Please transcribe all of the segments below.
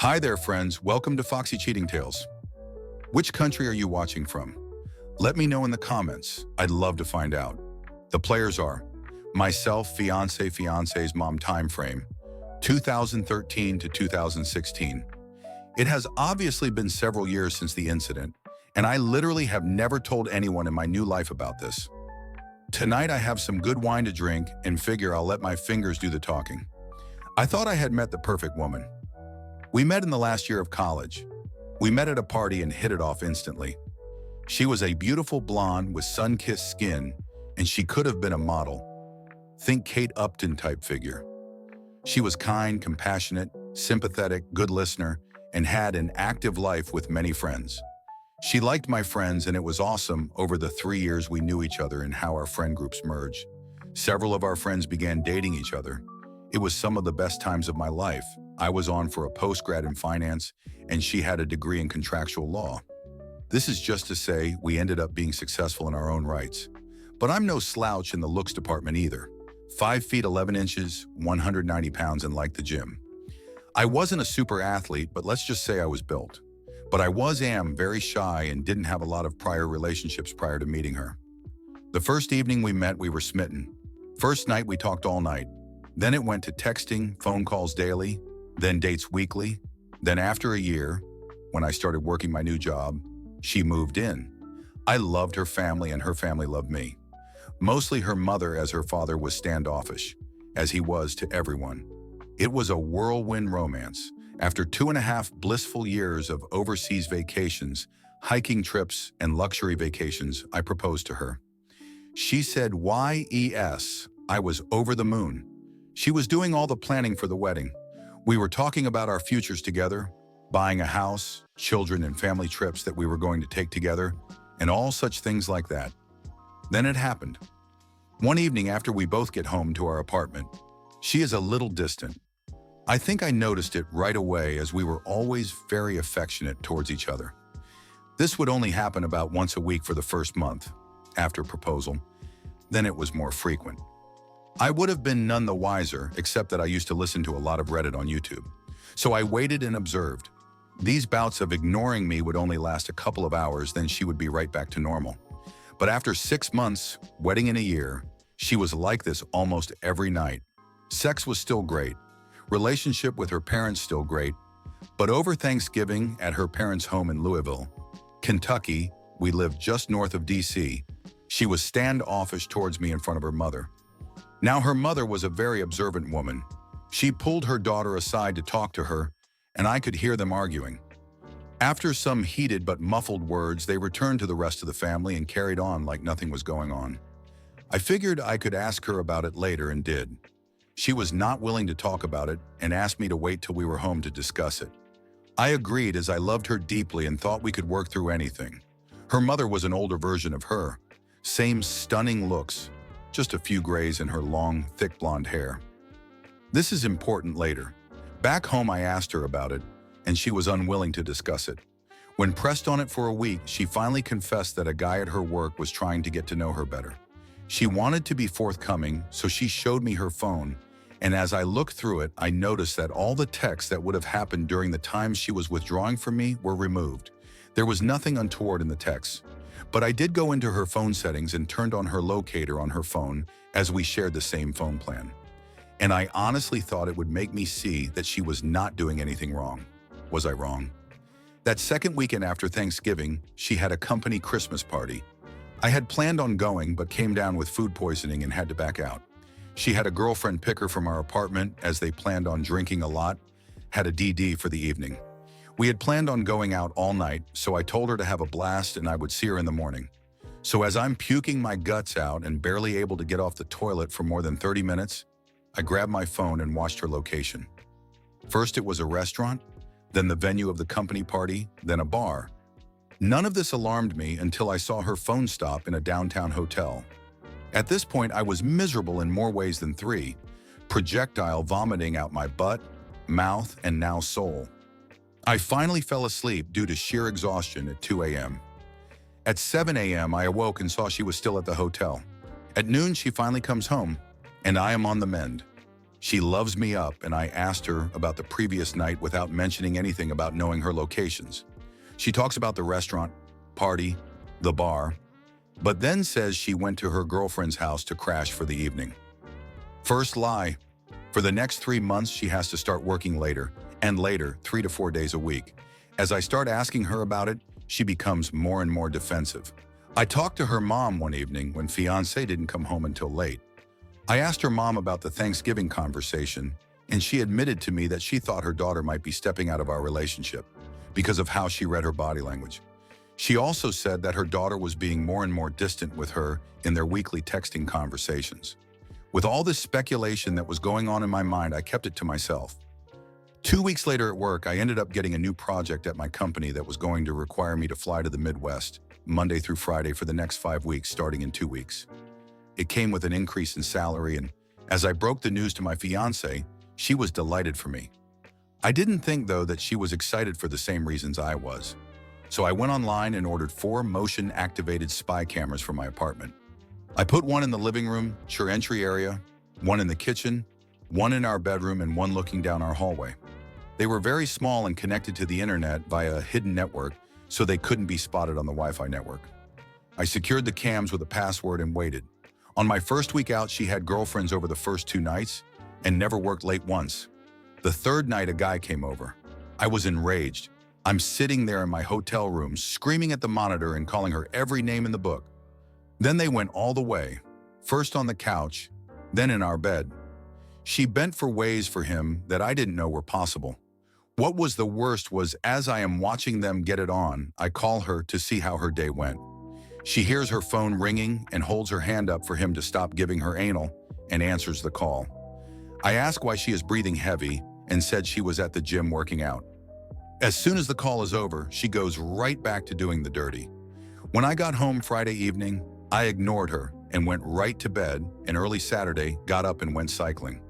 Hi there, friends. Welcome to Foxy Cheating Tales. Which country are you watching from? Let me know in the comments. I'd love to find out. The players are myself, fiance's mom time frame, 2013 to 2016. It has obviously been several years since the incident, and I literally have never told anyone in my new life about this. Tonight I have some good wine to drink and figure I'll let my fingers do the talking. I thought I had met the perfect woman. We met in the last year of college. We met at a party and hit it off instantly. She was a beautiful blonde with sun-kissed skin, and she could have been a model. Think Kate Upton type figure. She was kind, compassionate, sympathetic, good listener, and had an active life with many friends. She liked my friends, and it was awesome over the 3 years we knew each other and how our friend groups merged. Several of our friends began dating each other. It was some of the best times of my life. I was on for a postgrad in finance, and she had a degree in contractual law. This is just to say we ended up being successful in our own rights. But I'm no slouch in the looks department either. 5 feet 11 inches, 190 pounds, and like the gym. I wasn't a super athlete, but let's just say I was built. But I am very shy and didn't have a lot of prior relationships prior to meeting her. The first evening we met, we were smitten. First night we talked all night. Then it went to texting, phone calls daily, then dates weekly. Then after a year, when I started working my new job, she moved in. I loved her family and her family loved me. Mostly her mother, as her father was standoffish, as he was to everyone. It was a whirlwind romance. After 2.5 blissful years of overseas vacations, hiking trips, and luxury vacations, I proposed to her. She said yes. I was over the moon. She was doing all the planning for the wedding. We were talking about our futures together, buying a house, children, and family trips that we were going to take together, and all such things like that. Then it happened. One evening after we both get home to our apartment, she is a little distant. I think I noticed it right away as we were always very affectionate towards each other. This would only happen about once a week for the first month after proposal. Then it was more frequent. I would have been none the wiser, except that I used to listen to a lot of Reddit on YouTube. So I waited and observed. These bouts of ignoring me would only last a couple of hours, then she would be right back to normal. But after 6 months, wedding in a year, she was like this almost every night. Sex was still great. Relationship with her parents still great. But over Thanksgiving at her parents' home in Louisville, Kentucky, we lived just north of DC, she was standoffish towards me in front of her mother. Now her mother was a very observant woman. She pulled her daughter aside to talk to her, and I could hear them arguing. After some heated but muffled words, they returned to the rest of the family and carried on like nothing was going on. I figured I could ask her about it later and did. She was not willing to talk about it and asked me to wait till we were home to discuss it. I agreed as I loved her deeply and thought we could work through anything. Her mother was an older version of her. Same stunning looks, just a few grays in her long, thick blonde hair. This is important later. Back home I asked her about it, and she was unwilling to discuss it. When pressed on it for a week, she finally confessed that a guy at her work was trying to get to know her better. She wanted to be forthcoming, so she showed me her phone, and as I looked through it, I noticed that all the texts that would have happened during the time she was withdrawing from me were removed. There was nothing untoward in the texts. But I did go into her phone settings and turned on her locator on her phone as we shared the same phone plan. And I honestly thought it would make me see that she was not doing anything wrong. Was I wrong? That second weekend after Thanksgiving, she had a company Christmas party. I had planned on going but came down with food poisoning and had to back out. She had a girlfriend pick her from our apartment as they planned on drinking a lot, had a DD for the evening. We had planned on going out all night, so I told her to have a blast and I would see her in the morning. So as I'm puking my guts out and barely able to get off the toilet for more than 30 minutes, I grabbed my phone and watched her location. First it was a restaurant, then the venue of the company party, then a bar. None of this alarmed me until I saw her phone stop in a downtown hotel. At this point I was miserable in more ways than 3, projectile vomiting out my butt, mouth, and now soul. I finally fell asleep due to sheer exhaustion at 2 a.m. At 7 a.m. I awoke and saw she was still at the hotel. At noon she finally comes home, and I am on the mend. She loves me up, and I asked her about the previous night without mentioning anything about knowing her locations. She talks about the restaurant, party, the bar, but then says she went to her girlfriend's house to crash for the evening. First lie. For the next 3 months, she has to start working later, and later, 3 to 4 days a week. As I start asking her about it, she becomes more and more defensive. I talked to her mom one evening when fiancé didn't come home until late. I asked her mom about the Thanksgiving conversation, and she admitted to me that she thought her daughter might be stepping out of our relationship because of how she read her body language. She also said that her daughter was being more and more distant with her in their weekly texting conversations. With all this speculation that was going on in my mind, I kept it to myself. 2 weeks later at work, I ended up getting a new project at my company that was going to require me to fly to the Midwest, Monday through Friday for the next 5 weeks, starting in 2 weeks. It came with an increase in salary, and as I broke the news to my fiancée, she was delighted for me. I didn't think, though, that she was excited for the same reasons I was. So I went online and ordered 4 motion-activated spy cameras for my apartment. I put one in the living room, sure entry area, one in the kitchen, one in our bedroom, and one looking down our hallway. They were very small and connected to the internet via a hidden network, so they couldn't be spotted on the Wi-Fi network. I secured the cams with a password and waited. On my first week out, she had girlfriends over the first 2 nights and never worked late once. The third night, a guy came over. I was enraged. I'm sitting there in my hotel room, screaming at the monitor and calling her every name in the book. Then they went all the way, first on the couch, then in our bed. She bent for ways for him that I didn't know were possible. What was the worst was, as I am watching them get it on, I call her to see how her day went. She hears her phone ringing and holds her hand up for him to stop giving her anal and answers the call. I ask why she is breathing heavy and said she was at the gym working out. As soon as the call is over, she goes right back to doing the dirty. When I got home Friday evening, I ignored her and went right to bed, and early Saturday got up and went cycling.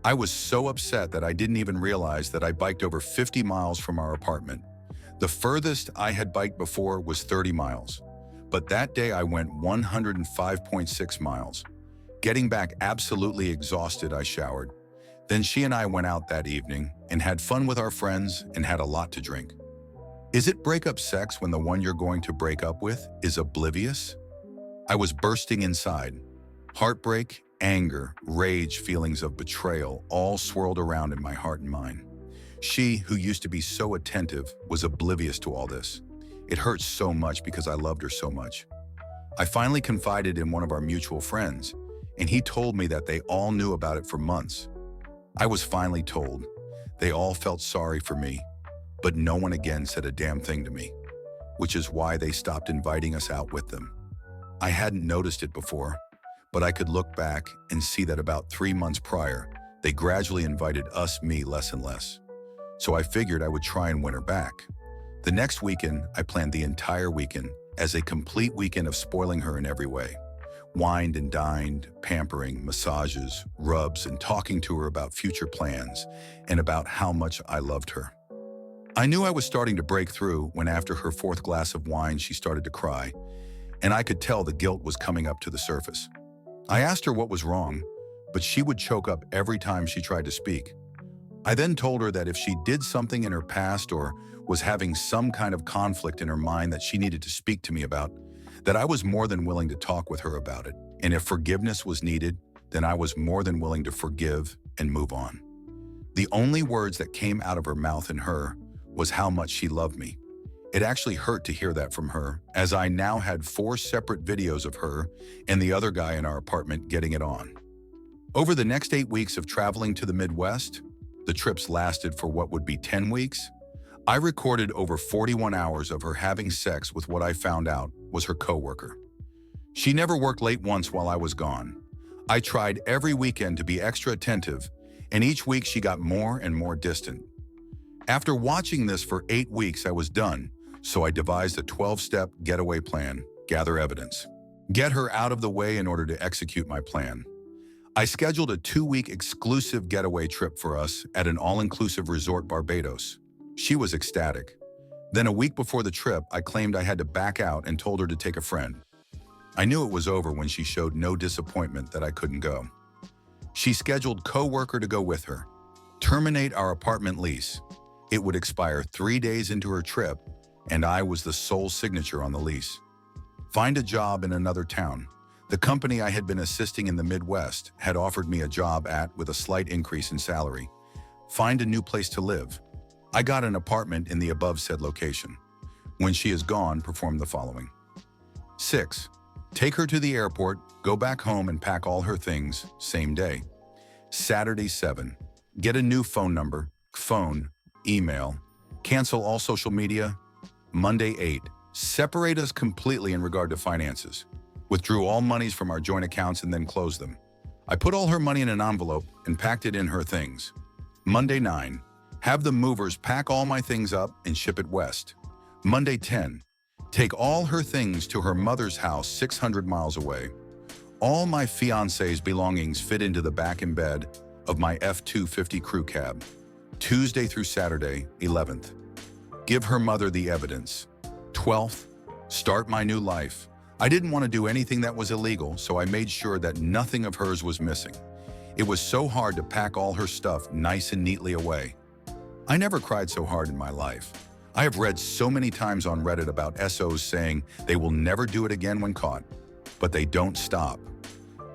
I was so upset that I didn't even realize that I biked over 50 miles from our apartment. The furthest I had biked before was 30 miles, but that day I went 105.6 miles. Getting back absolutely exhausted, I showered. Then she and I went out that evening and had fun with our friends and had a lot to drink. Is it breakup sex when the one you're going to break up with is oblivious? I was bursting inside. Heartbreak, anger, rage, feelings of betrayal all swirled around in my heart and mind. She, who used to be so attentive, was oblivious to all this. It hurt so much because I loved her so much. I finally confided in one of our mutual friends, and he told me that they all knew about it for months. I was finally told. They all felt sorry for me, but no one again said a damn thing to me, which is why they stopped inviting us out with them. I hadn't noticed it before, but I could look back and see that about 3 months prior, they gradually invited me less and less. So I figured I would try and win her back. The next weekend, I planned the entire weekend as a complete weekend of spoiling her in every way. Wined and dined, pampering, massages, rubs, and talking to her about future plans and about how much I loved her. I knew I was starting to break through when after her 4th glass of wine, she started to cry, and I could tell the guilt was coming up to the surface. I asked her what was wrong, but she would choke up every time she tried to speak. I then told her that if she did something in her past or was having some kind of conflict in her mind that she needed to speak to me about, that I was more than willing to talk with her about it. And if forgiveness was needed, then I was more than willing to forgive and move on. The only words that came out of her mouth and her was how much she loved me. It actually hurt to hear that from her, as I now had 4 separate videos of her and the other guy in our apartment getting it on. Over the next 8 weeks of traveling to the Midwest, the trips lasted for what would be 10 weeks, I recorded over 41 hours of her having sex with what I found out was her coworker. She never worked late once while I was gone. I tried every weekend to be extra attentive, and each week she got more and more distant. After watching this for 8 weeks, I was done, so I devised a 12-step getaway plan: gather evidence, get her out of the way in order to execute my plan. I scheduled a 2-week exclusive getaway trip for us at an all-inclusive resort, Barbados. She was ecstatic. Then a week before the trip, I claimed I had to back out and told her to take a friend. I knew it was over when she showed no disappointment that I couldn't go. She scheduled co-worker to go with her. Terminate our apartment lease. It would expire 3 days into her trip, and I was the sole signature on the lease. Find a job in another town. The company I had been assisting in the Midwest had offered me a job with a slight increase in salary. Find a new place to live. I got an apartment in the above said location. When she is gone, perform the following. 6. Take her to the airport, go back home and pack all her things, same day. Saturday 7. Get a new phone number, phone, email. Cancel all social media. Monday 8. Separate us completely in regard to finances. Withdrew all monies from our joint accounts and then closed them. I put all her money in an envelope and packed it in her things. Monday 9. Have the movers pack all my things up and ship it west. Monday 10. Take all her things to her mother's house 600 miles away. All my fiancé's belongings fit into the back and bed of my F-250 crew cab. Tuesday through Saturday, 11th. Give her mother the evidence. 12th. Start my new life. I didn't want to do anything that was illegal, so I made sure that nothing of hers was missing. It was so hard to pack all her stuff nice and neatly away. I never cried so hard in my life. I have read so many times on Reddit about SOs saying they will never do it again when caught, but they don't stop.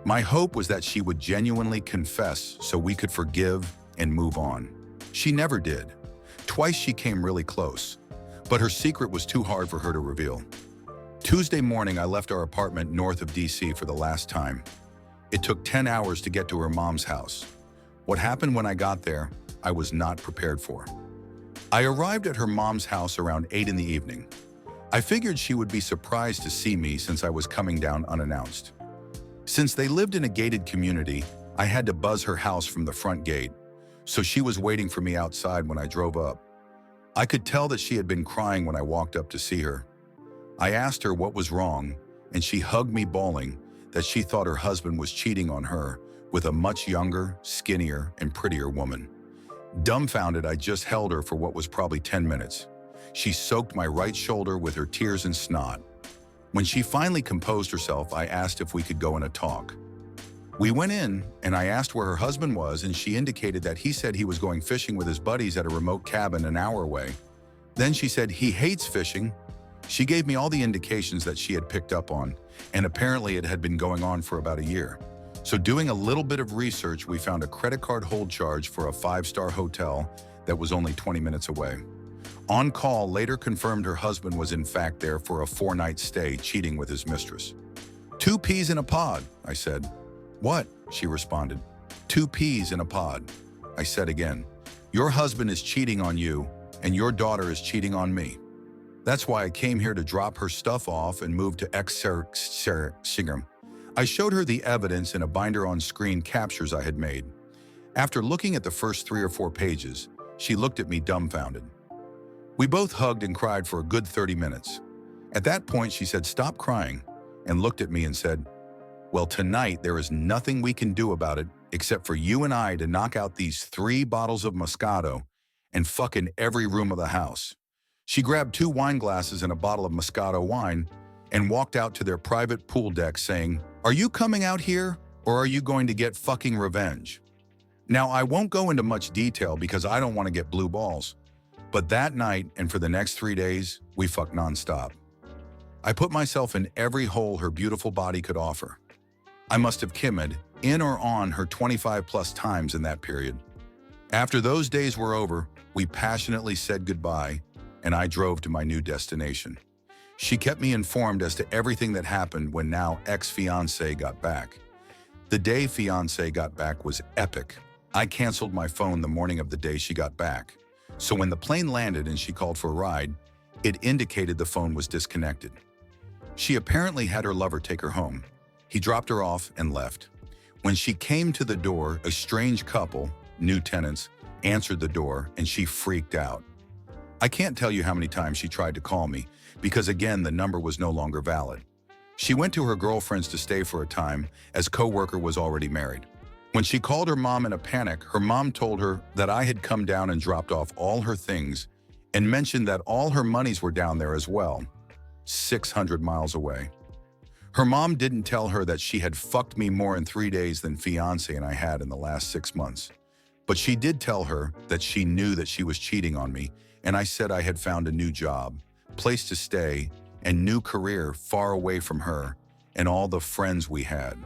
My hope was that she would genuinely confess so we could forgive and move on. She never did. Twice she came really close, but her secret was too hard for her to reveal. Tuesday morning, I left our apartment north of DC for the last time. It took 10 hours to get to her mom's house. What happened when I got there, I was not prepared for. I arrived at her mom's house around 8 in the evening. I figured she would be surprised to see me since I was coming down unannounced. Since they lived in a gated community, I had to buzz her house from the front gate, so she was waiting for me outside when I drove up. I could tell that she had been crying when I walked up to see her. I asked her what was wrong, and she hugged me bawling that she thought her husband was cheating on her with a much younger, skinnier, and prettier woman. Dumbfounded, I just held her for what was probably 10 minutes. She soaked my right shoulder with her tears and snot. When she finally composed herself, I asked if we could go in a talk. We went in, and I asked where her husband was, and she indicated that he said he was going fishing with his buddies at a remote cabin an hour away. Then she said he hates fishing. She gave me all the indications that she had picked up on, and apparently it had been going on for about a year. So doing a little bit of research, we found a credit card hold charge for a 5-star hotel that was only 20 minutes away. On call, later confirmed her husband was in fact there for a 4-night stay, cheating with his mistress. 2 peas in a pod, I said. What? She responded. 2 peas in a pod. I said again. Your husband is cheating on you, and your daughter is cheating on me. That's why I came here to drop her stuff off and move to Exeter. I showed her the evidence in a binder on screen captures I had made. After looking at the first 3 or 4 pages, she looked at me dumbfounded. We both hugged and cried for a good 30 minutes. At that point, she said, "Stop crying," and looked at me and said, "Well, tonight there is nothing we can do about it except for you and I to knock out these 3 bottles of Moscato and fuck in every room of the house." She grabbed 2 wine glasses and a bottle of Moscato wine and walked out to their private pool deck saying, "Are you coming out here, or are you going to get fucking revenge?" Now, I won't go into much detail because I don't want to get blue balls, but that night and for the next 3 days, we fucked nonstop. I put myself in every hole her beautiful body could offer. I must have kimmed in or on her 25 plus times in that period. After those days were over, we passionately said goodbye, and I drove to my new destination. She kept me informed as to everything that happened when now ex-fiancé got back. The day fiancé got back was epic. I canceled my phone the morning of the day she got back. So when the plane landed and she called for a ride, it indicated the phone was disconnected. She apparently had her lover take her home. He dropped her off and left. When she came to the door, a strange couple, new tenants, answered the door and she freaked out. I can't tell you how many times she tried to call me because again, the number was no longer valid. She went to her girlfriend's to stay for a time as co-worker was already married. When she called her mom in a panic, her mom told her that I had come down and dropped off all her things and mentioned that all her monies were down there as well, 600 miles away. Her mom didn't tell her that she had fucked me more in 3 days than fiance and I had in the last 6 months. But she did tell her that she knew that she was cheating on me, and I said I had found a new job, place to stay, and new career far away from her and all the friends we had,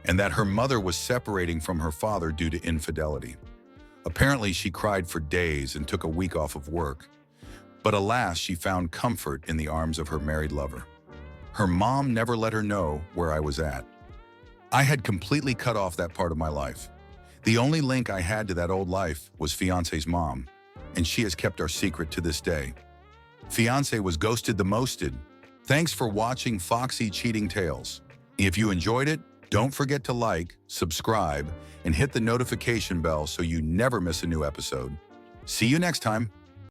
and that her mother was separating from her father due to infidelity. Apparently, she cried for days and took a week off of work. But alas, she found comfort in the arms of her married lover. Her mom never let her know where I was at. I had completely cut off that part of my life. The only link I had to that old life was fiance's mom, and she has kept our secret to this day. Fiance was ghosted the mosted. Thanks for watching Foxy Cheating Tales. If you enjoyed it, don't forget to like, subscribe, and hit the notification bell so you never miss a new episode. See you next time.